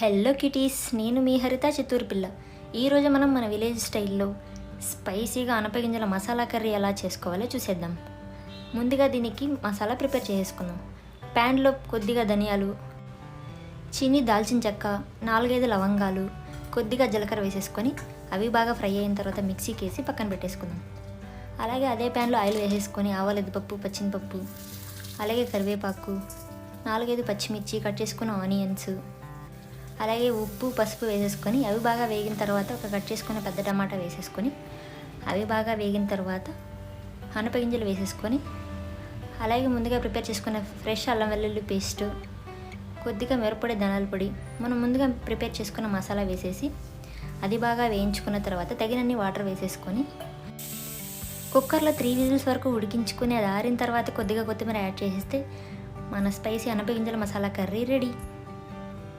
Hello kitties, నేను మీ హరిత చిత్తూరు పిల్ల. ఈరోజు మనం మన విలేజ్ స్టైల్లో స్పైసీగా అనపగింజల మసాలా కర్రీ ఎలా చేసుకోవాలో చూసేద్దాం. ముందుగా దీనికి మసాలా ప్రిపేర్ చేసుకుందాం. ప్యాన్లో కొద్దిగా ధనియాలు, చిన్ని దాల్చిన చెక్క, 4-5 లవంగాలు, కొద్దిగా జీలకర్ర వేసేసుకొని అవి బాగా ఫ్రై అయిన తర్వాత మిక్సీకి వేసి పక్కన పెట్టేసుకుందాం. అలాగే అదే ప్యాన్లో ఆయిల్ వేసేసుకొని ఆవాలు, ఎద్దుపప్పు, పచ్చిమిరపప్పు, అలాగే కరివేపాకు, 4-5 పచ్చిమిర్చి, కట్ చేసుకున్న ఆనియన్స్, అలాగే ఉప్పు, పసుపు వేసేసుకొని అవి బాగా వేగిన తర్వాత ఒక కట్ చేసుకున్న పెద్ద టమాటా వేసేసుకొని అవి బాగా వేగిన తర్వాత అనపగింజలు వేసేసుకొని అలాగే ముందుగా ప్రిపేర్ చేసుకున్న ఫ్రెష్ అల్లం వెల్లుల్లి పేస్టు, కొద్దిగా మిరప్పొడి, ధనియాల పొడి, మనం ముందుగా ప్రిపేర్ చేసుకున్న మసాలా వేసేసి అది బాగా వేయించుకున్న తర్వాత తగినన్ని వాటర్ వేసేసుకొని కుక్కర్లో 3 విజిల్స్ వరకు ఉడికించుకొని అది ఆరిన తర్వాత కొద్దిగా కొత్తిమీర యాడ్ చేసేస్తే మన స్పైసీ అనపగింజల మసాలా కర్రీ రెడీ.